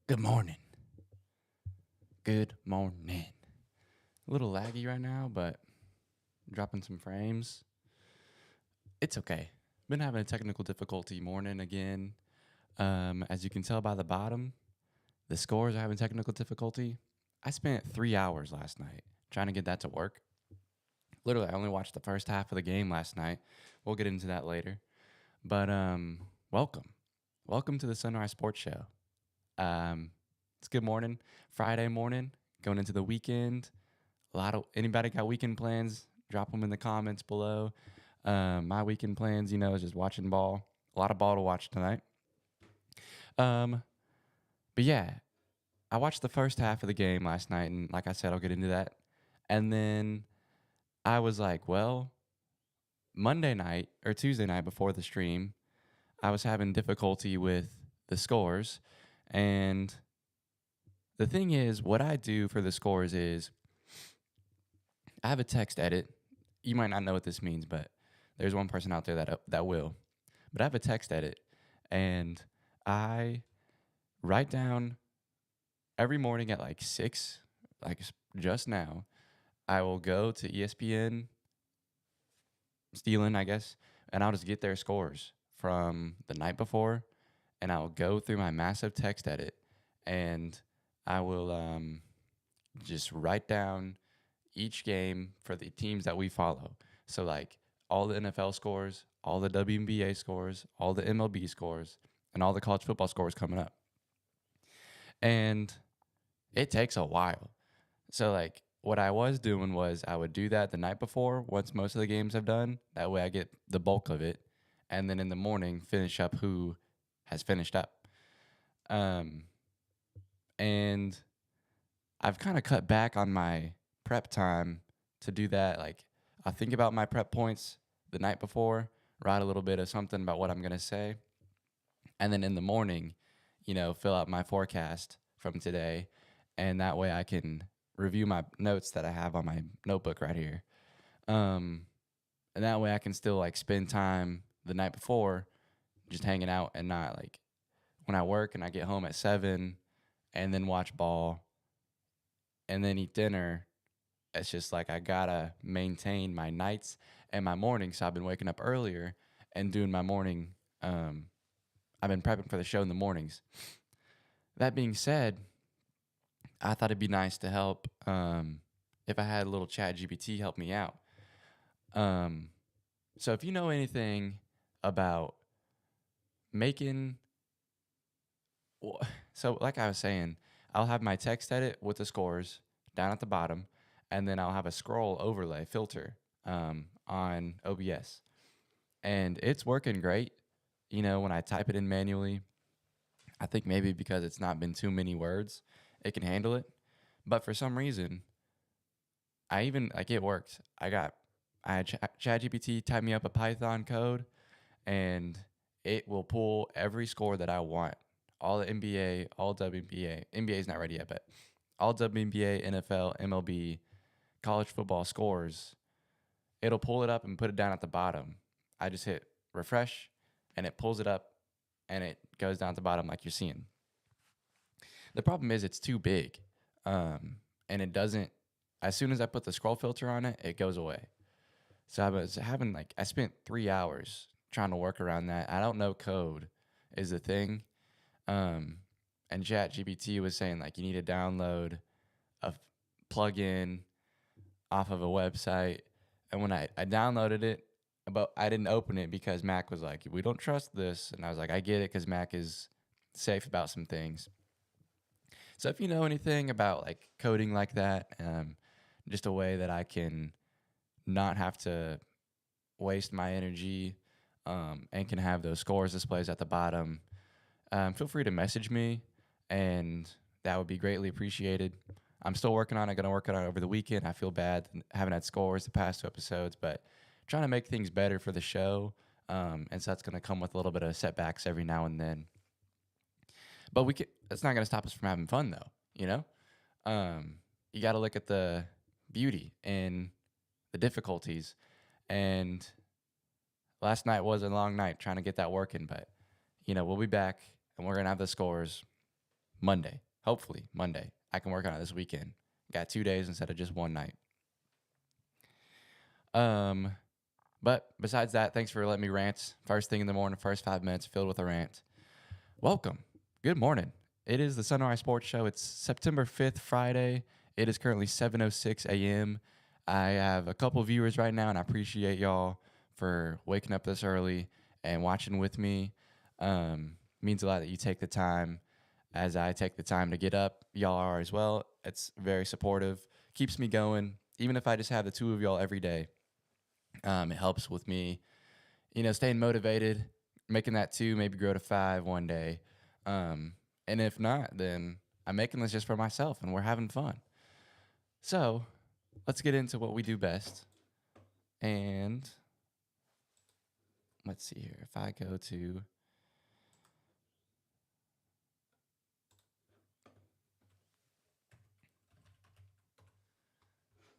Good morning. Good morning. A little laggy right now, but dropping some frames. It's okay. Been having a technical difficulty morning again. As you can tell by the bottom, the scores are having technical difficulty. I spent 3 hours last night trying to get that to work. Literally, I only watched the first half of the game last night. We'll get into that later. But welcome. Welcome to the Sunrise Sports Show. It's good morning, Friday morning, going into the weekend. Anybody got weekend plans? Drop them in the comments below. My weekend plans, is just watching ball. A lot of ball to watch tonight. But yeah, I watched the first half of the game last night, and like I said, I'll get into that. And then I was like, well, Monday night or Tuesday night before the stream, I was having difficulty with the scores. And the thing is, what I do for the scores is I have a text edit. You might not know what this means, but there's one person out there that will. But I have a text edit, and I write down every morning at like 6, like just now. I will go to ESPN, Stealing, I guess, and I'll just get their scores from the night before, and I'll go through my massive text edit, and I will just write down each game for the teams that we follow. So like all the NFL scores, all the WNBA scores, all the MLB scores, and all the college football scores coming up. And it takes a while. So like what I was doing was I would do that the night before once most of the games have done. That way I get the bulk of it. And then in the morning finish up who has finished up. And I've kind of cut back on my prep time to do that. Like I think about my prep points the night before, write a little bit of something about what I'm going to say. And then in the morning, fill out my forecast from today. And that way I can review my notes that I have on my notebook right here. And that way I can still like spend time the night before just hanging out and not like when I work and I get home at 7 and then watch ball and then eat dinner. It's just like I gotta maintain my nights and my mornings. So I've been waking up earlier and doing my morning. I've been prepping for the show in the mornings. That being said, I thought it'd be nice to help if I had a little chat GPT help me out. So if you know anything about making, so like I was saying, I'll have my text edit with the scores down at the bottom, and then I'll have a scroll overlay filter on OBS. And it's working great. When I type it in manually, I think maybe because it's not been too many words, it can handle it. But for some reason, it worked. I had ChatGPT type me up a Python code, and it will pull every score that I want. All the NBA, all WNBA. NBA is not ready yet, but all WNBA, NFL, MLB, college football scores. It'll pull it up and put it down at the bottom. I just hit refresh, and it pulls it up, and it goes down at the bottom like you're seeing. The problem is it's too big, and it doesn't. As soon as I put the scroll filter on it, it goes away. So I spent 3 hours trying to work around that. I don't know code is the thing. And ChatGPT was saying like you need to download a plugin off of a website. And when I downloaded it, but I didn't open it because Mac was like, we don't trust this. And I was like, I get it because Mac is safe about some things. So if you know anything about like coding like that, just a way that I can not have to waste my energy and can have those scores displays at the bottom, feel free to message me, and that would be greatly appreciated. I'm still working on it, going to work on it over the weekend. I feel bad haven't had scores the past 2 episodes, but trying to make things better for the show, and so that's going to come with a little bit of setbacks every now and then. But it's not going to stop us from having fun, though, You got to look at the beauty in the difficulties, and last night was a long night trying to get that working, but, we'll be back, and we're going to have the scores Monday. Hopefully, Monday. I can work on it this weekend. Got 2 days instead of just one night. But besides that, thanks for letting me rant. First thing in the morning, first 5 minutes filled with a rant. Welcome. Good morning. It is the Sunrise Sports Show. It's September 5th, Friday. It is currently 7:06 a.m. I have a couple viewers right now, and I appreciate y'all for waking up this early and watching with me. Means a lot that you take the time as I take the time to get up. Y'all are as well. It's very supportive. Keeps me going. Even if I just have the two of y'all every day, it helps with me, staying motivated, making that 2, maybe grow to 5 one day. And if not, then I'm making this just for myself, and we're having fun. So let's get into what we do best. And let's see here. If I go to...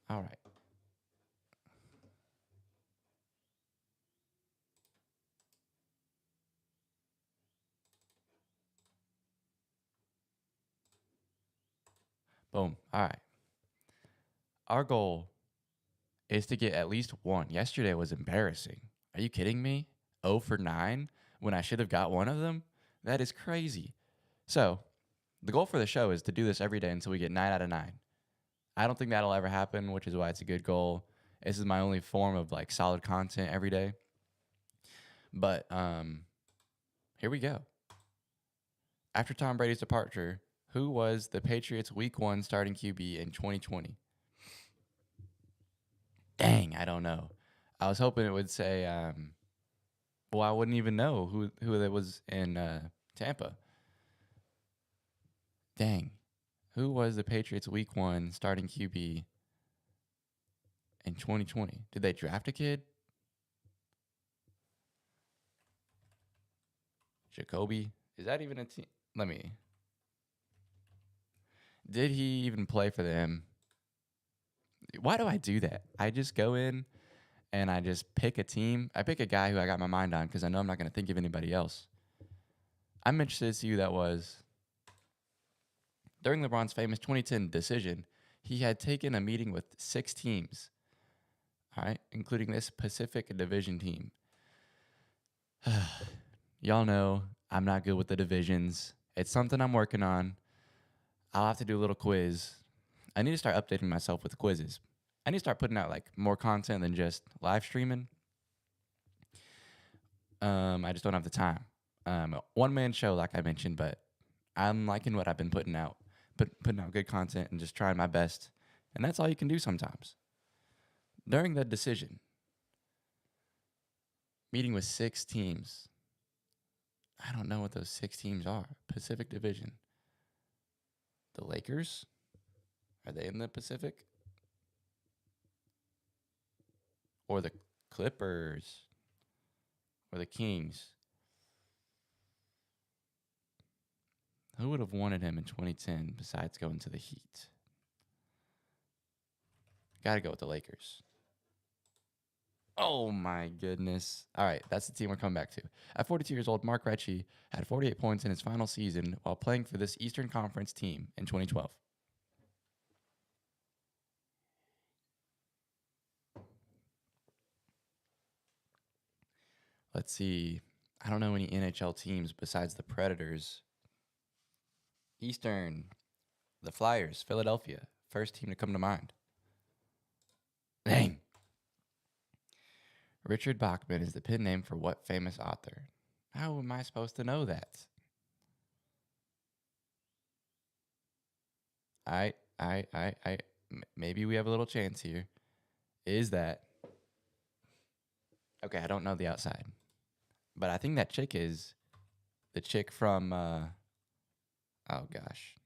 All right. Boom. All right. Our goal is to get at least 1. Yesterday was embarrassing. Are you kidding me? 0 for 9 when I should have got one of them? That is crazy. So the goal for the show is to do this every day until we get 9 out of 9. I don't think that'll ever happen, which is why it's a good goal. This is my only form of solid content every day. But here we go. After Tom Brady's departure, who was the Patriots' Week 1 starting QB in 2020? Dang, I don't know. I was hoping it would say, I wouldn't even know who that was in Tampa. Dang. Who was the Patriots' Week 1 starting QB in 2020? Did they draft a kid? Jacoby? Is that even a team? Did he even play for them? Why do I do that? I just go in and I just pick a team. I pick a guy who I got my mind on because I know I'm not going to think of anybody else. I'm interested to see who that was. During LeBron's famous 2010 decision, he had taken a meeting with 6 teams, all right, including this Pacific Division team. Y'all know I'm not good with the divisions. It's something I'm working on. I'll have to do a little quiz. I need to start updating myself with quizzes. I need to start putting out more content than just live streaming. I just don't have the time. One-man show, like I mentioned, but I'm liking what I've been putting out. Putting out good content and just trying my best. And that's all you can do sometimes. During the decision, meeting with 6 teams. I don't know what those 6 teams are. Pacific Division. The Lakers? Are they in the Pacific? Or the Clippers? Or the Kings? Who would have wanted him in 2010 besides going to the Heat? Gotta go with the Lakers. Oh my goodness. All right, that's the team we're coming back to. At 42 years old, Mark Recchi had 48 points in his final season while playing for this Eastern Conference team in 2012. Let's see. I don't know any NHL teams besides the Predators. Eastern, the Flyers, Philadelphia. First team to come to mind. Dang. Richard Bachman is the pen name for what famous author? How am I supposed to know that? Maybe we have a little chance here. Is that... Okay, I don't know the outside. But I think that chick is the chick from... oh, gosh.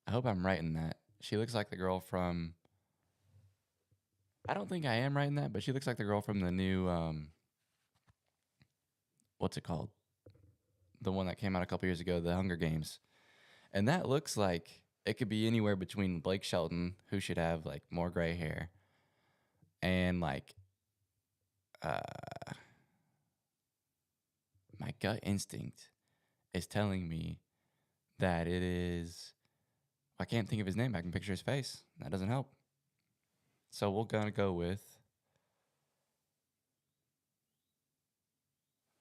I hope I'm right in that. She looks like the girl from... I don't think I am right in that, but she looks like the girl from the new... what's it called? The one that came out a couple years ago, The Hunger Games. And that looks like it could be anywhere between Blake Shelton, who should have more gray hair, and my gut instinct is telling me that it is. I can't think of his name. I can picture his face. That doesn't help. So we're gonna go with.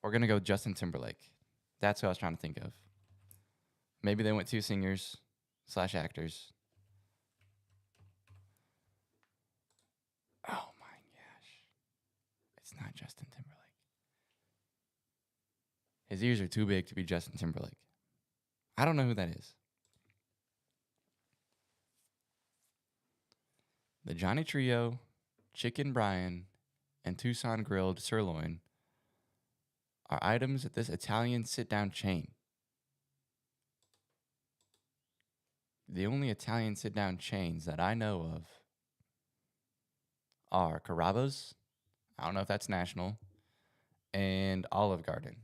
We're gonna go with Justin Timberlake. That's who I was trying to think of. Maybe they went two singers slash actors. Oh my gosh. It's not Justin Timberlake. His ears are too big to be Justin Timberlake. I don't know who that is. The Johnny Trio, Chicken Brian, and Tucson Grilled Sirloin are items at this Italian sit-down chain. The only Italian sit-down chains that I know of are Carrabba's, I don't know if that's national, and Olive Garden.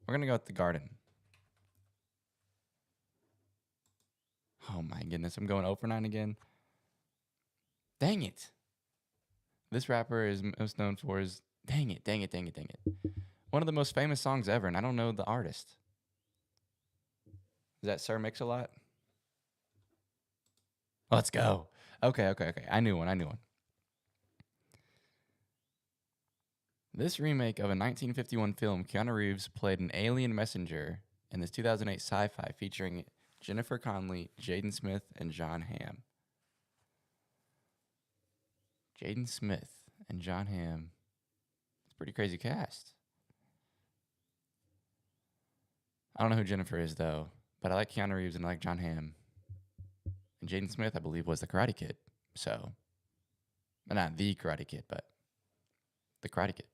We're going to go with the Garden. Oh my goodness, I'm going 0 for 9 again. Dang it. This rapper is most known for his... Dang it. One of the most famous songs ever, and I don't know the artist. Is that Sir Mix-a-Lot? Let's go. Okay. I knew one. This remake of a 1951 film, Keanu Reeves played an alien messenger in this 2008 sci-fi featuring Jennifer Connelly, Jaden Smith, and Jon Hamm. Jaden Smith and Jon Hamm. It's a pretty crazy cast. I don't know who Jennifer is, though, but I like Keanu Reeves and I like Jon Hamm. And Jaden Smith, I believe, was the Karate Kid. So, not the Karate Kid, but the Karate Kid.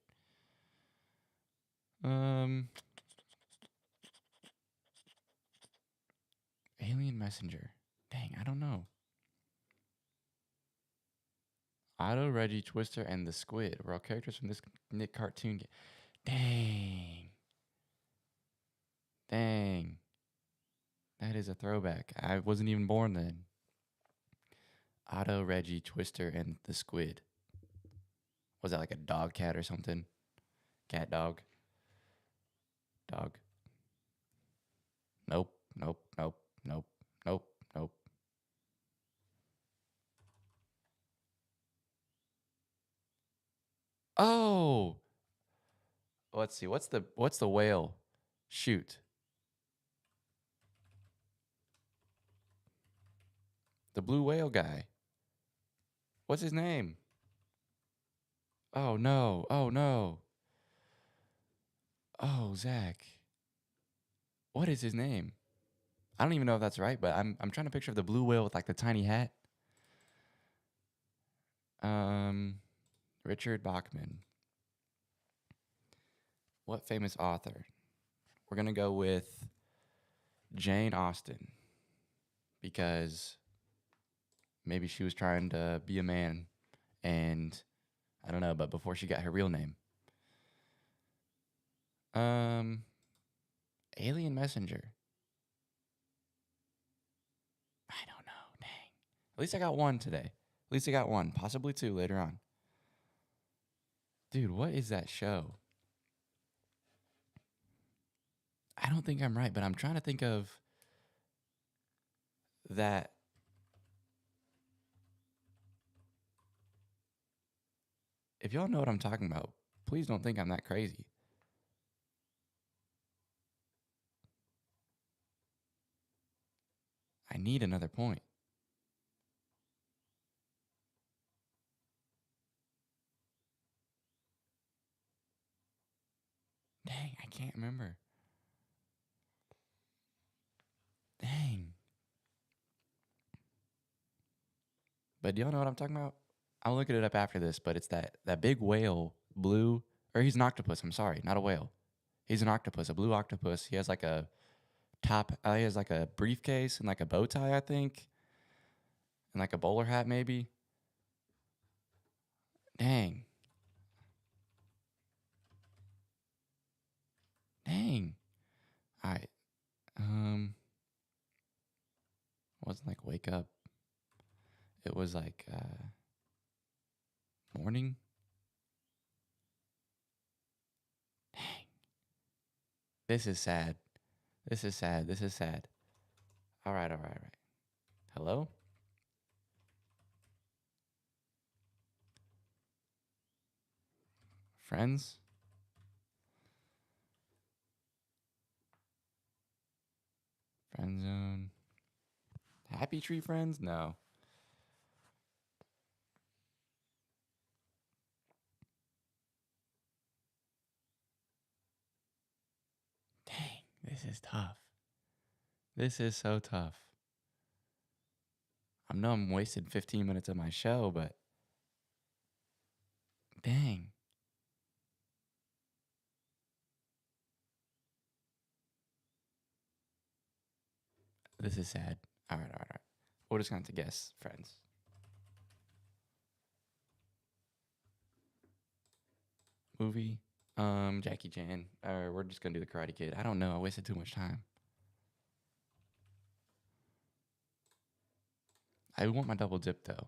Alien Messenger. Dang, I don't know. Otto, Reggie, Twister, and the Squid were all characters from this Nick cartoon game. Dang. That is a throwback. I wasn't even born then. Otto, Reggie, Twister, and the Squid. Was that like a dog cat or something? Cat dog. Dog. Nope. Oh, let's see. What's the whale? Shoot. The blue whale guy. What's his name? Oh no. Oh, Zach. What is his name? I don't even know if that's right, but I'm trying to picture the blue whale with like the tiny hat. Richard Bachman. What famous author? We're gonna go with Jane Austen because maybe she was trying to be a man, and I don't know, but before she got her real name. Alien Messenger. I don't know. Dang. At least I got one today. At least I got one, possibly two later on. Dude, what is that show? I don't think I'm right, but I'm trying to think of that. If y'all know what I'm talking about, please don't think I'm that crazy. I need another point. Dang, I can't remember. Dang. But do y'all know what I'm talking about? I'll look it up after this, but it's that big whale, blue, or he's an octopus. I'm sorry, not a whale. He's an octopus, a blue octopus. He has like a top. He has like a briefcase and like a bow tie, I think, and like a bowler hat, maybe. Dang. All right. It wasn't like wake up. It was like morning. Dang. This is sad. This is sad. This is sad. All right, all right, all right. Hello? Friends? Friend zone. Happy Tree Friends? No. Dang, this is tough. This is so tough. I know I'm wasting 15 minutes of my show, but dang. This is sad. All right, all right, all right. We're just going to guess, friends. Movie? Jackie Chan. Or we're just going to do the Karate Kid. I don't know. I wasted too much time. I want my double dip, though.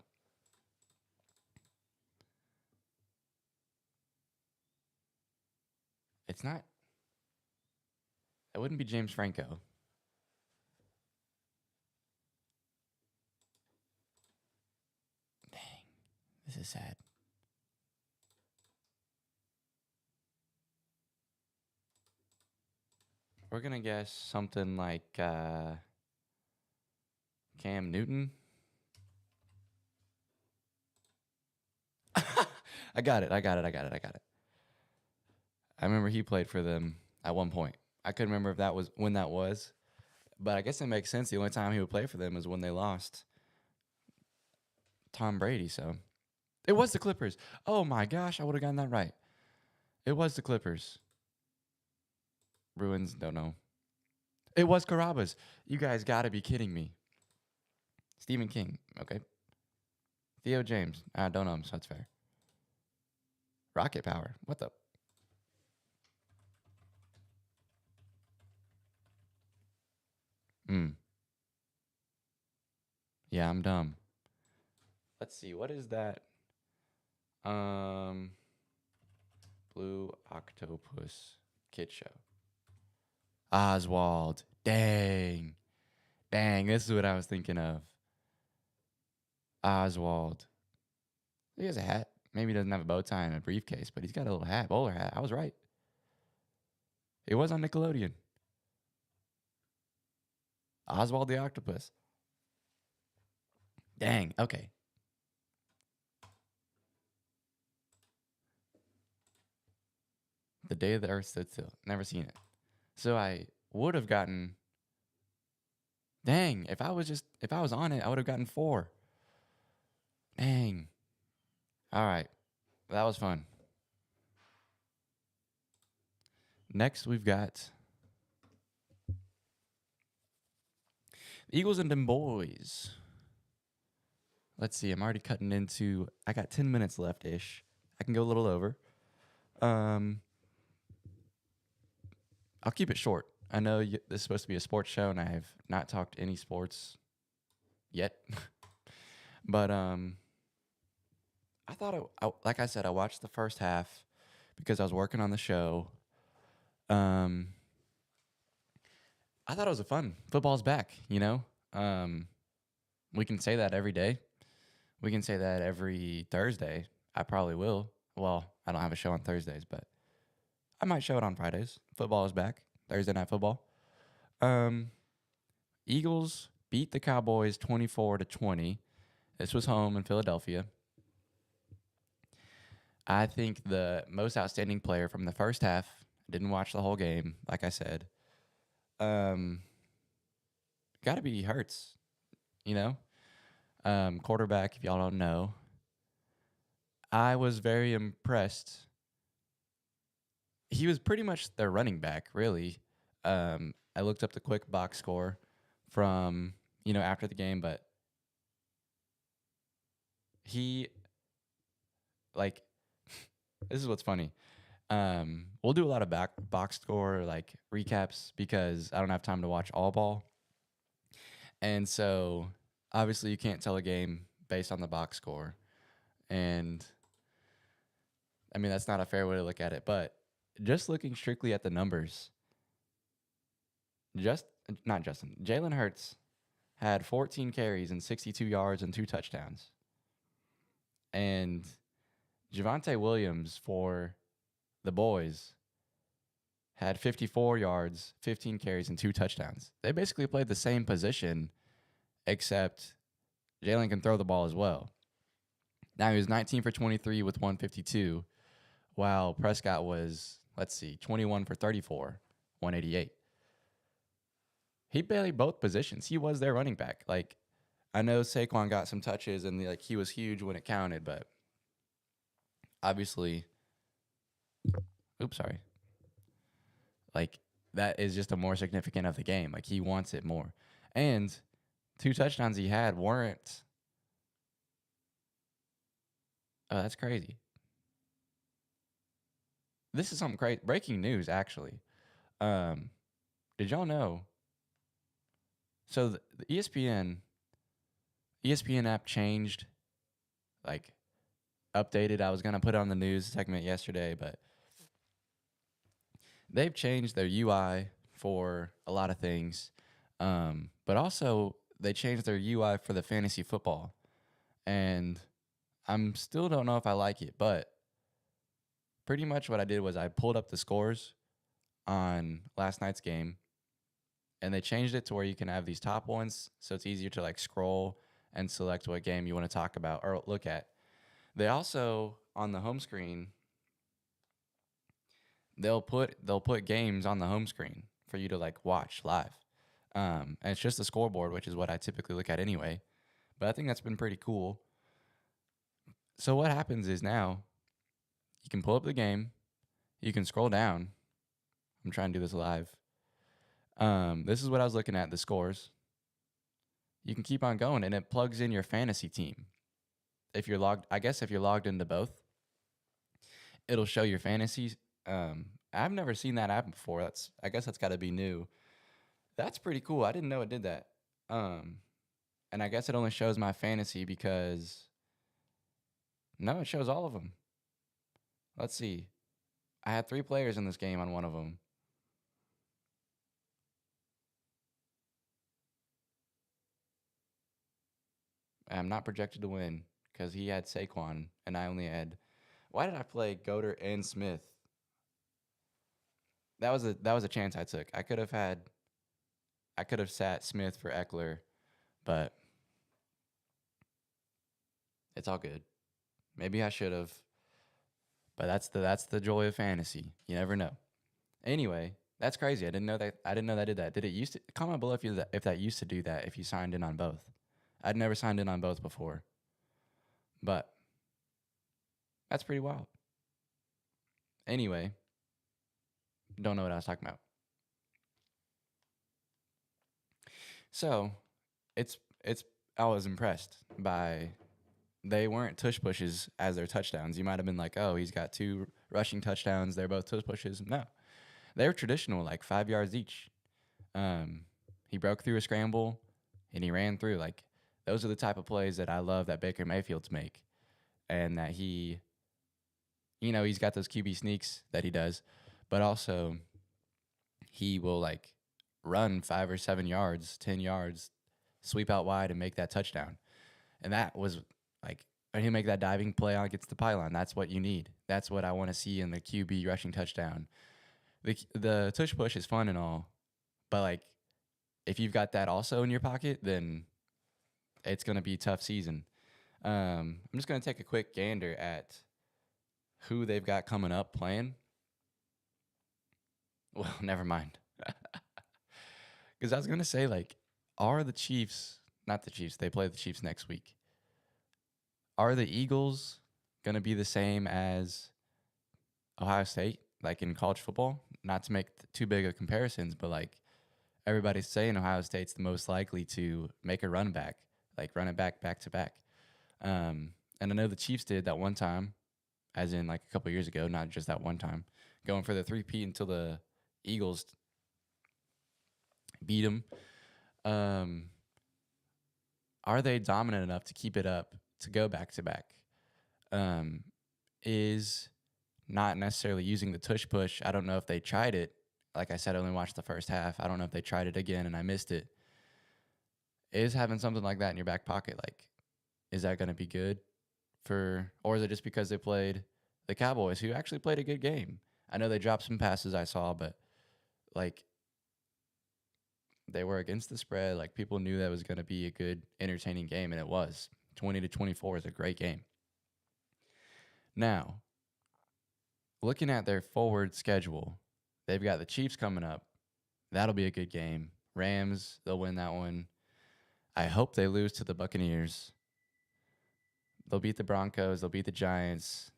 It's not. It wouldn't be James Franco. Dang. This is sad. We're going to guess something like Cam Newton. I got it. I got it. I got it. I got it. I remember he played for them at one point. I couldn't remember if that was when that was, but I guess it makes sense. The only time he would play for them is when they lost Tom Brady. So it was the Clippers. Oh my gosh, I would have gotten that right. It was the Clippers. Bruins, don't know. It was Carabas. You guys got to be kidding me. Stephen King. Okay. Theo James. I don't know him, so that's fair. Rocket Power. What the? Hmm. Yeah, I'm dumb. Let's see. What is that? Um, Blue Octopus Kid Show. Oswald. Dang. Dang, this is what I was thinking of. Oswald. He has a hat. Maybe he doesn't have a bow tie and a briefcase, but he's got a little hat, bowler hat. I was right. It was on Nickelodeon. Oswald the Octopus. Dang. Okay. The Day the Earth Stood Still. Never seen it. So I would have gotten. Dang. If I was on it, I would have gotten 4. Dang. All right. That was fun. Next, we've got the Eagles and them boys. Let's see. I'm already cutting into. I got 10 minutes left ish. I can go a little over. Um, I'll keep it short. I know this is supposed to be a sports show, and I have not talked any sports yet. But I thought, like I said, I watched the first half because I was working on the show. Um, I thought it was a fun. Football's back, you know? We can say that every day. We can say that every Thursday. I probably will. Well, I don't have a show on Thursdays, but I might show it on Fridays. Football is back. Thursday night football. Um, Eagles beat the Cowboys 24-20. This was home in Philadelphia. I think the most outstanding player from the first half, didn't watch the whole game, like I said. Um, got to be Hurts, you know? Quarterback, if y'all don't know. I was very impressed. He was pretty much their running back, really. I looked up the quick box score from, after the game, but he, like, this is what's funny. We'll do a lot of box score like recaps because I don't have time to watch all ball, and so obviously you can't tell a game based on the box score, and I mean that's not a fair way to look at it. But just looking strictly at the numbers, just not Justin. Jalen Hurts had 14 carries and 62 yards and 2 touchdowns. And Javonte Williams for the boys had 54 yards, 15 carries, and 2 touchdowns. They basically played the same position, except Jalen can throw the ball as well. Now, he was 19 for 23 with 152, while Prescott was, 21 for 34, 188. He played both positions. He was their running back. Like, I know Saquon got some touches and he was huge when it counted, but obviously, like, that is just a more significant of the game. Like, he wants it more. And 2 touchdowns he had weren't. Oh, that's crazy. This is something crazy. Breaking news, actually. Did y'all know? So the ESPN app changed, like, updated. I was gonna put it on the news segment yesterday, but they've changed their UI for a lot of things. But also they changed their UI for the fantasy football, and I'm still don't know if I like it. But pretty much what I did was I pulled up the scores on last night's game, and they changed it to where you can have these top ones, so it's easier to like scroll and select what game you want to talk about or look at. They also, on the home screen, they'll put games on the home screen for you to like watch live. And it's just a scoreboard, which is what I typically look at anyway. But I think that's been pretty cool. So what happens is now you can pull up the game, you can scroll down. I'm trying to do this live. This is what I was looking at, the scores. You can keep on going, and it plugs in your fantasy team. If you're logged into both, it'll show your fantasies. I've never seen that happen before. I guess that's got to be new. That's pretty cool. I didn't know it did that. And I guess it only shows my fantasy because no, it shows all of them. Let's see. I had 3 players in this game on one of them. I'm not projected to win because he had Saquon and I only had. Why did I play Goder and Smith? That was a chance I took. I could have sat Smith for Eckler, but it's all good. Maybe I should have, but that's the joy of fantasy. You never know. Anyway, that's crazy. I didn't know that did that. Did it used to comment below if that used to do that if you signed in on both? I'd never signed in on both before, but that's pretty wild. Anyway, don't know what I was talking about. So, it's I was impressed by they weren't tush pushes as their touchdowns. You might have been like, oh, he's got 2 rushing touchdowns. They're both tush pushes. No, they were traditional, like 5 yards each. He broke through a scramble and he ran through. Like, those are the type of plays that I love that Baker Mayfield's make, and that he's got those QB sneaks that he does, but also he will like run 5 or 7 yards, 10 yards, sweep out wide and make that touchdown. And that was like, when he make that diving play against the pylon, that's what you need. That's what I want to see in the QB rushing touchdown. The tush push is fun and all, but like, if you've got that also in your pocket, then it's going to be a tough season. I'm just going to take a quick gander at who they've got coming up playing. Well, never mind. Because I was going to say, like, are the Chiefs, not the Chiefs, they play the Chiefs next week. Are the Eagles going to be the same as Ohio State, like in college football? Not to make too big of comparisons, but like, everybody's saying Ohio State's the most likely to make a run back, like run it back to back. And I know the Chiefs did that one time, as in like a couple years ago, not just that one time, going for the 3-peat until the Eagles beat them. Are they dominant enough to keep it up to go back to back? Is not necessarily using the tush push. I don't know if they tried it like I said, I only watched the first half. I don't know if they tried it again and I missed it. Is having something like that in your back pocket, like, is that going to be good for, or is it just because they played the Cowboys, who actually played a good game? I know they dropped some passes I saw, but like they were against the spread. Like people knew that was going to be a good, entertaining game, and it was. 20-24 is a great game. Now, looking at their forward schedule, they've got the Chiefs coming up. That'll be a good game. Rams, they'll win that one. I hope they lose to the Buccaneers. They'll beat the Broncos. They'll beat the Giants.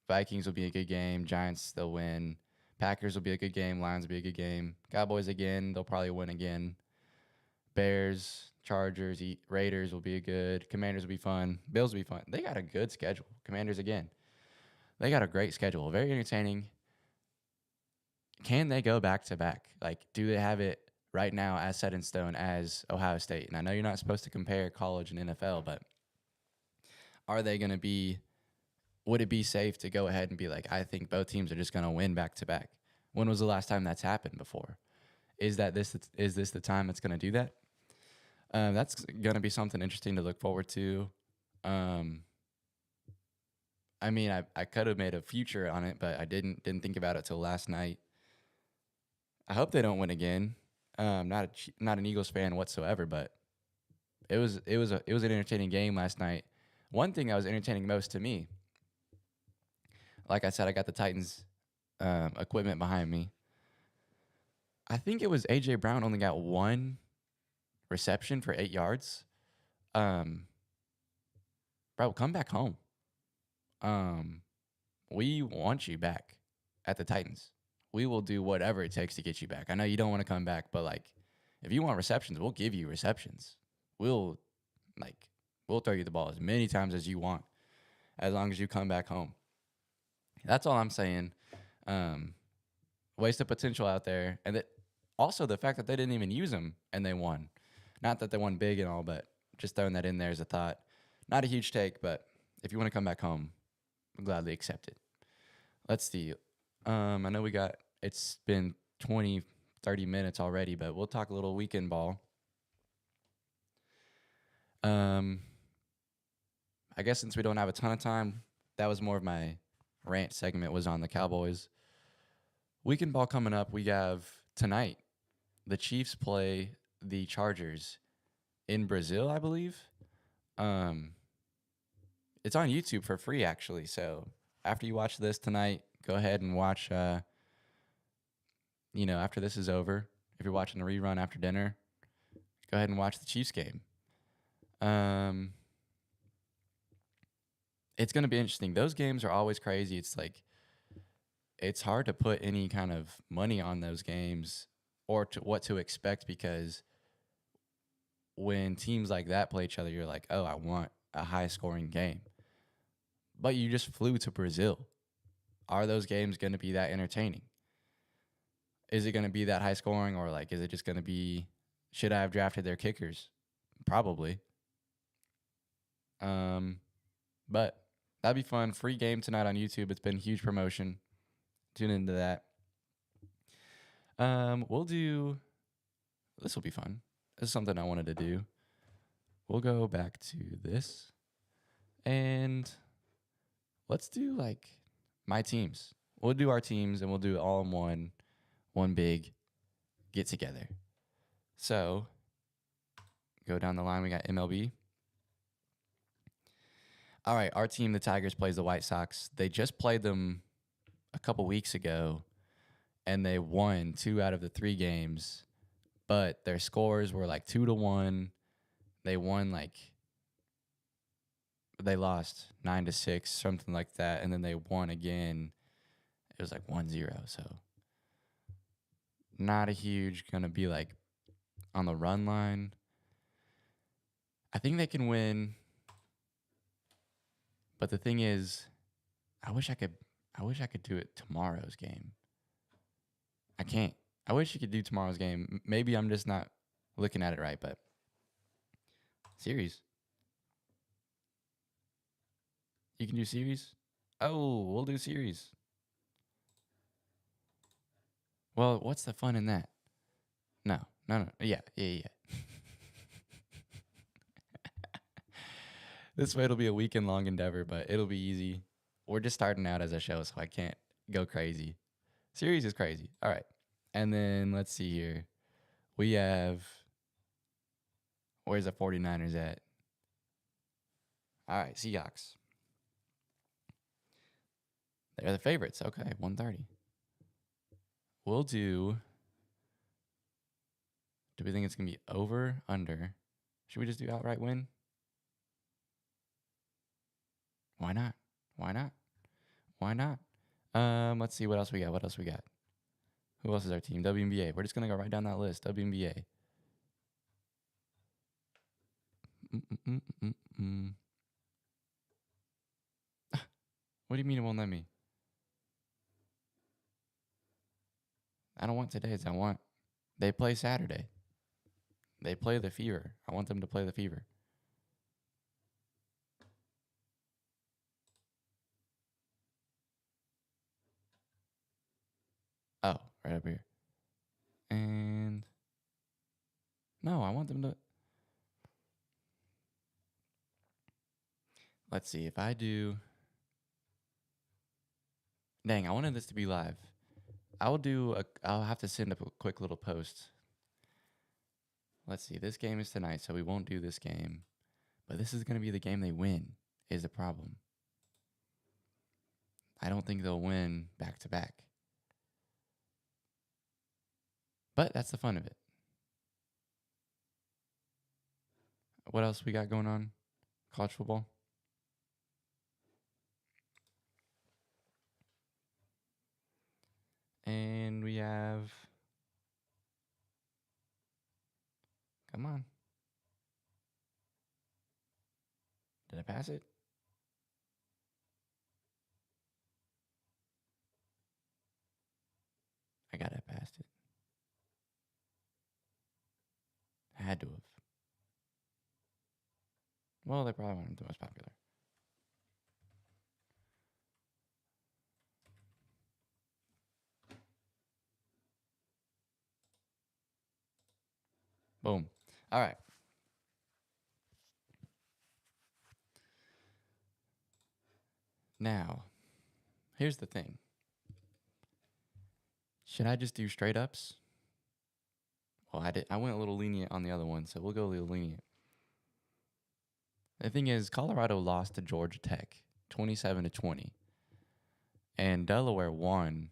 Vikings will be a good game. Giants, they'll win. Packers will be a good game. Lions will be a good game. Cowboys again, they'll probably win again. Bears, Chargers, Raiders will be a good. Commanders will be fun. Bills will be fun. They got a good schedule. Commanders again. They got a great schedule. Very entertaining. Can they go back to back? Like, do they have it right now as set in stone as Ohio State? And I know you're not supposed to compare college and NFL, but are they going to be, would it be safe to go ahead and be like, I think both teams are just going to win back to back? When was the last time that's happened before? Is this the time it's going to do that? That's going to be something interesting to look forward to. I mean, I could have made a future on it, but I didn't think about it till last night. I hope they don't win again. Not an Eagles fan whatsoever, but it was an entertaining game last night. One thing that was entertaining most to me, like I said, I got the Titans equipment behind me. I think it was AJ Brown only got one reception for 8 yards. Bro, come back home. We want you back at the Titans. We will do whatever it takes to get you back. I know you don't want to come back, but like, if you want receptions, we'll give you receptions. We'll throw you the ball as many times as you want, as long as you come back home. That's all I'm saying. Waste of potential out there, and also the fact that they didn't even use them and they won. Not that they won big and all, but just throwing that in there as a thought. Not a huge take, but if you want to come back home, I'll gladly accept it. Let's see. I know it's been 20, 30 minutes already, but we'll talk a little weekend ball. I guess since we don't have a ton of time, that was more of my rant segment, was on the Cowboys. Weekend ball coming up, we have tonight. The Chiefs play the Chargers in Brazil, I believe. It's on YouTube for free, actually. So after you watch this tonight, go ahead and watch, after this is over, if you're watching a rerun after dinner, go ahead and watch the Chiefs game. It's going to be interesting. Those games are always crazy. It's like, it's hard to put any kind of money on those games or what to expect, because when teams like that play each other, you're like, oh, I want a high-scoring game. But you just flew to Brazil. Are those games going to be that entertaining? Is it going to be that high-scoring, or like, is it just going to be, should I have drafted their kickers? Probably. But that'd be fun. Free game tonight on YouTube. It's been a huge promotion. Tune into that. This will be fun. This is something I wanted to do. We'll go back to this. And let's do like my teams. We'll do our teams and we'll do it all in one big get together. So go down the line. We got MLB. All right, our team, the Tigers, plays the White Sox. They just played them a couple weeks ago, and they won 2 out of the 3 games, but their scores were like 2-1. They lost 9-6, something like that, and then they won again. It was like 1-0, so not a huge, gonna be like on the run line. I think they can win, but the thing is, I wish I could do it tomorrow's game. I can't. I wish you could do tomorrow's game. Maybe I'm just not looking at it right, but series. You can do series? Oh, we'll do series. Well, what's the fun in that? No, no, no. Yeah, yeah, yeah. This way it'll be a weekend long endeavor, but it'll be easy. We're just starting out as a show, so I can't go crazy. Series is crazy. All right. And then let's see here. We have, where's the 49ers at? All right, Seahawks. They're the favorites. Okay, 130. We'll do we think it's going to be over, under? Should we just do outright win? Why not? Why not? Why not? Let's see what else we got. What else we got? Who else is our team? WNBA. We're just gonna go right down that list. WNBA. Mm-mm-mm-mm-mm. What do you mean it won't let me? I don't want today's. I want. They play Saturday. They play the Fever. I want them to play the Fever. Oh, right up here. And no, I want them to. Let's see if I do. Dang, I wanted this to be live. I'll have to send up a quick little post. Let's see. This game is tonight, so we won't do this game. But this is going to be the game they win, is the problem. I don't think they'll win back to back. But that's the fun of it. What else we got going on? College football? And we have. Come on. Did I pass it? I got it past it. I had to have. Well, they probably weren't the most popular. Boom. All right. Now, here's the thing. Should I just do straight ups? Well, I went a little lenient on the other one, so we'll go a little lenient. The thing is, Colorado lost to Georgia Tech 27-20. And Delaware won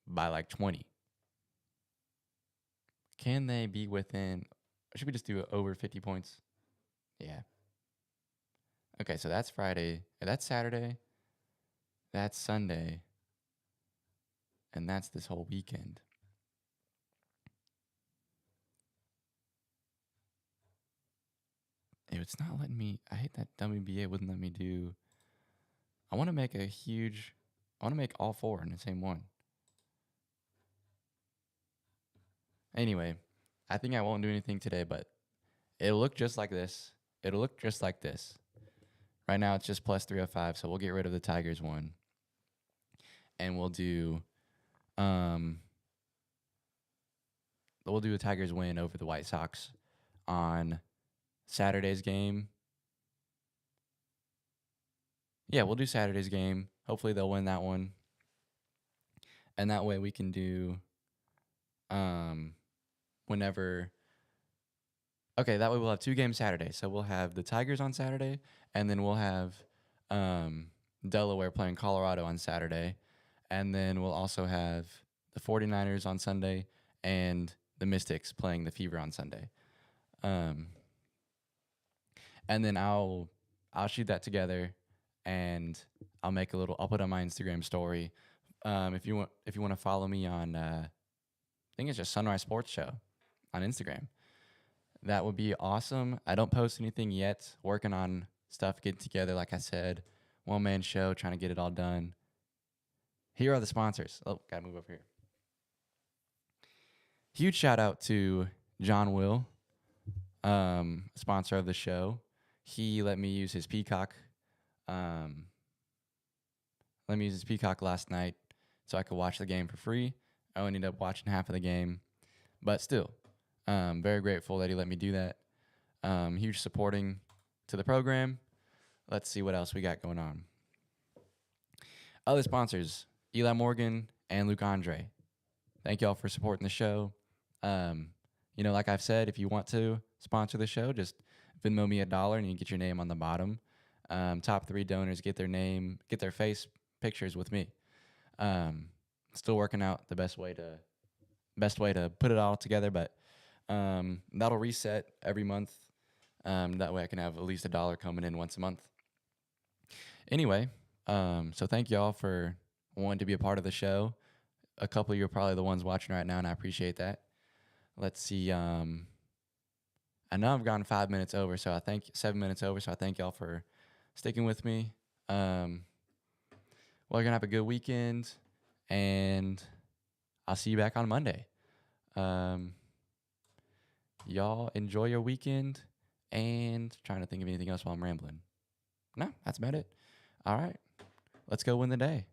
by like 20. Can they be within? Should we just do it over 50 points? Yeah. Okay, so that's Friday. That's Saturday. That's Sunday. And that's this whole weekend. It's not letting me. I hate that WNBA wouldn't let me do. I want to make all four in the same one. Anyway, I think I won't do anything today, but it'll look just like this. It'll look just like this. Right now it's just plus 305, so we'll get rid of the Tigers one. And we'll do a Tigers win over the White Sox on Saturday's game. Yeah, we'll do Saturday's game. Hopefully they'll win that one. And that way we can do whenever. Okay, that way we'll have 2 games Saturday. So we'll have the Tigers on Saturday, and then we'll have Delaware playing Colorado on Saturday. And then we'll also have the 49ers on Sunday and the Mystics playing the Fever on Sunday. And then I'll shoot that together, and I'll put on my Instagram story. If you want to follow me on, I think it's just Sunrise Sports Show on Instagram. That would be awesome. I don't post anything yet. Working on stuff, getting together. Like I said, one-man show, trying to get it all done. Here are the sponsors. Oh, gotta move over here. Huge shout out to John Will, sponsor of the show. He let me use his Peacock. Let me use his Peacock last night so I could watch the game for free. I only ended up watching half of the game, but still, very grateful that he let me do that. Huge supporting to the program. Let's see what else we got going on. Other sponsors, Eli Morgan and Luke Andre. Thank y'all for supporting the show. Like I've said, if you want to sponsor the show, just Venmo me $1 and you get your name on the bottom. Top 3 donors get their face pictures with me. Still working out the best way to put it all together, but that'll reset every month. That way I can have at least $1 coming in once a month. Anyway, so thank y'all for wanting to be a part of the show. A couple of you are probably the ones watching right now, and I appreciate that. Let's see. I know I've gone 5 minutes over, so I think 7 minutes over. So I thank y'all for sticking with me. We're gonna have a good weekend, and I'll see you back on Monday. Y'all enjoy your weekend, and trying to think of anything else while I'm rambling. No, that's about it. All right, let's go win the day.